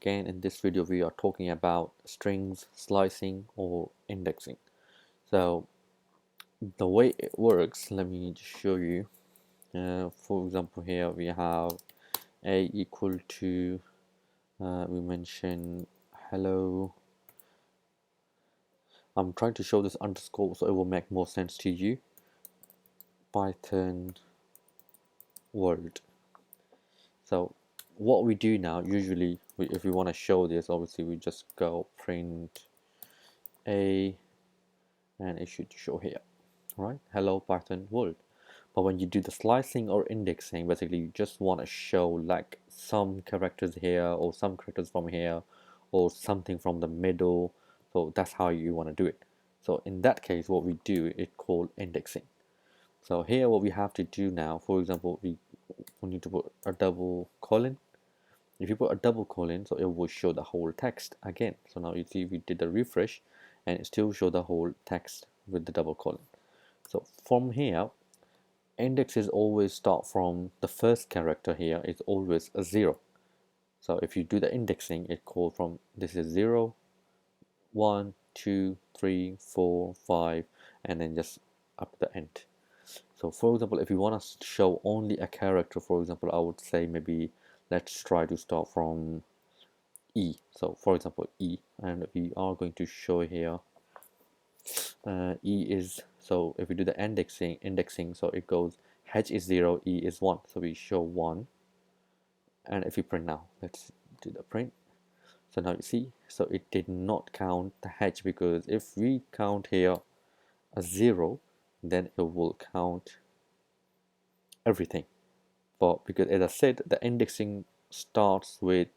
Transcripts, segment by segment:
again in this video we are talking about strings slicing or indexing. So the way it works, let me just show you. For example, here we have a equal to we mention hello. I'm trying to show this underscore so it will make more sense to you. Python world. So what we do now, usually if we want to show this, obviously we just go print a, and it should show here, right? Hello Python world. But when you do the slicing or indexing, basically you just want to show like some characters here or some characters from here or something from the middle. So that's how you want to do it. So in that case, what we do is called indexing. So here what we have to do now, for example, we need to put a double colon. If you put a double colon, so it will show the whole text again. So now you see we did the refresh and it still show the whole text with the double colon. So from here, indexes always start from the first character. Here it's always a 0. So if you do the indexing, it called from this is 0, 1, 2, 3, 4, 5, and then just up to the end. So for example, if you want to show only a character, for example, I would say maybe let's try to start from E. So for example, E, and we are going to show here E is, so if we do the indexing, so it goes H is 0, E is 1, so we show 1. And if we print now, let's do the print. So now you see, so it did not count the H, because if we count here a 0, then it will count everything. But because as I said, the indexing starts with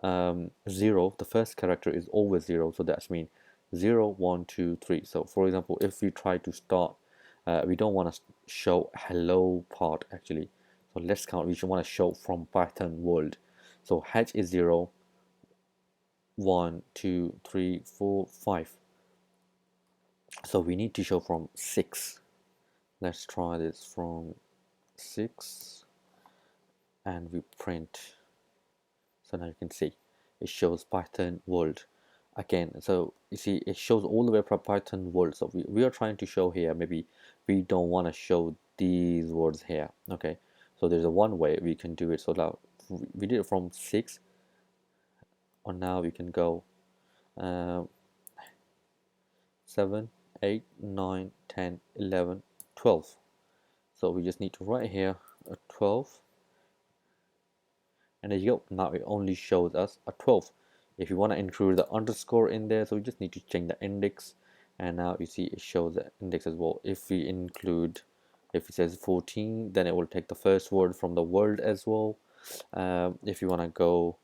0, the first character is always 0, so that means 0, 1, 2, 3. So for example, if we try to start, we don't want to show hello part actually. So let's count, we should want to show from Python world. So H is 0, 1, 2, 3, 4, 5. So we need to show from 6. Let's try this from 6 and we print. So now you can see it shows Python world again. So you see it shows all the way from Python world. So we are trying to show here, maybe we don't want to show these words here. Okay, so there's a one way we can do it. So now we did it from 6, or now we can go 7, 8, 9, 10, 11, 12. So we just need to write here a 12, and there you go. Now it only shows us a 12. If you want to include the underscore in there, so we just need to change the index, and now you see it shows the index as well. If we include, if it says 14, then it will take the first word from the word as well. If you want to go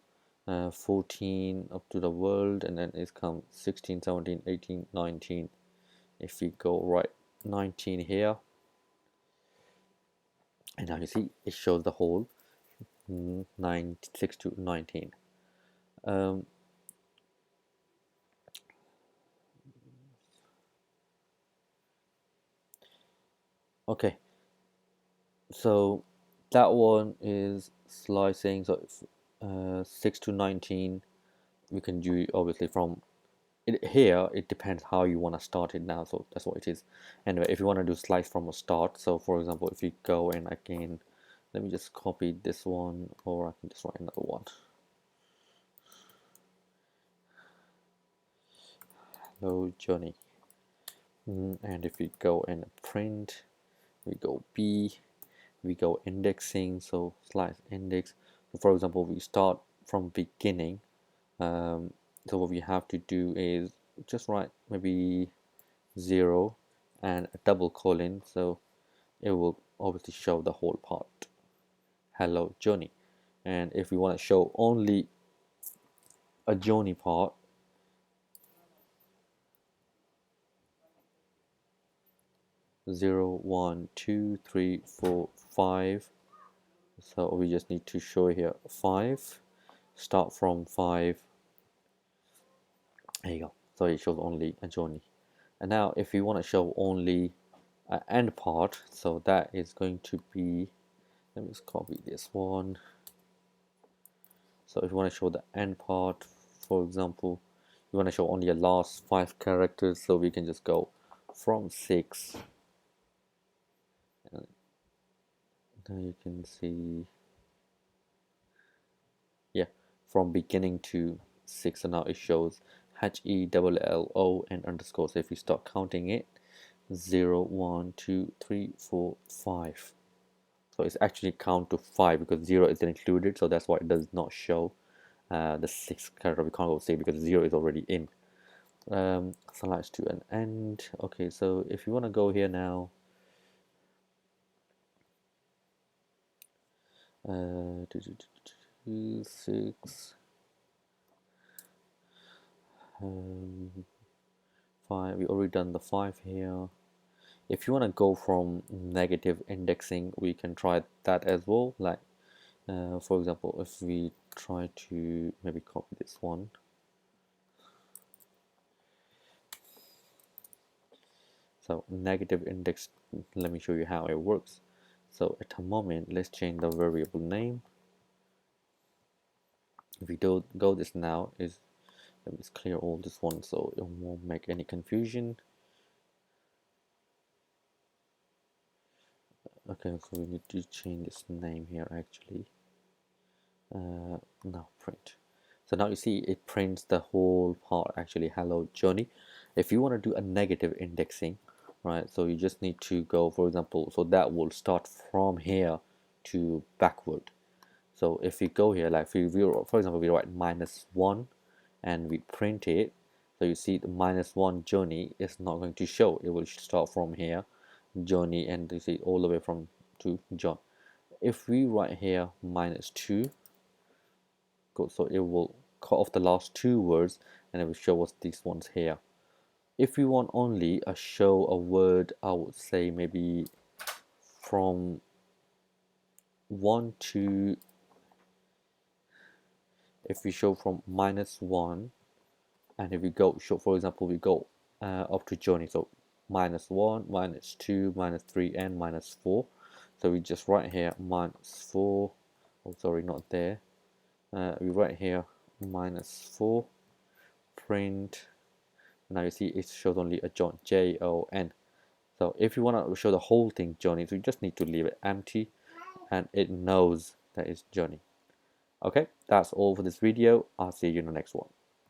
14 up to the world, and then it's come 16, 17, 18, 19. If we go right 19 here, and now you see it shows the whole 6 to 19. Okay, so that one is slicing. So if 6 to 19, we can do obviously from it here. It depends how you want to start it now, so that's what it is. Anyway, if you want to do slice from a start, so for example, if you go and again, let me just copy this one, or I can just write another one. Hello Johnny. And if we go and print, we go B, we go indexing, so slice index. So for example, we start from beginning. So what we have to do is just write maybe 0 and a double colon, so it will obviously show the whole part. Hello Johnny. And if we want to show only a Johnny part, zero, 1, 2, 3, 4, 5. So we just need to show here 5. Start from 5. There you go. So it shows only a Johnny. And now if we want to show only an end part, so that is going to be, let me just copy this one. So if you want to show the end part, for example, you want to show only the last 5 characters, so we can just go from 6. And now you can see, yeah, from beginning to 6, and now it shows HELLO and underscore. So if you start counting it, 0, 1, 2, 3, 4, 5. So it's actually count to 5 because 0 isn't included, so that's why it does not show the 6th character. We can't go 6 because 0 is already in. Slides to an end. Okay, so if you want to go here now, 6, 5. We already done the 5 here. If you want to go from negative indexing, we can try that as well. Like, for example, if we try to maybe copy this one. So negative index, let me show you how it works. So at the moment, let's change the variable name. If we do go this now, is let me just clear all this one so it won't make any confusion. Okay, so we need to change this name here actually. Now print. So now you see it prints the whole part actually, hello Johnny. If you want to do a negative indexing, right, so you just need to go, for example, so that will start from here to backward. So if we go here, like for example, we write -1 and we print it, so you see the -1 journey is not going to show. It will start from here, journey, and you see all the way from to John. If we write here -2, so it will cut off the last 2 words and it will show us these ones here. If we want only a show a word, I would say maybe from 1 to, if we show from -1, and if we go show, for example, we go up to journey, so -1, -2, -3, and -4. So we just write here -4. Oh, sorry, not there. We write here -4, print. Now you see it shows only a John, Jon. So if you want to show the whole thing Johnny, so you just need to leave it empty and it knows that it's Johnny. Okay, that's all for this video. I'll see you in the next one.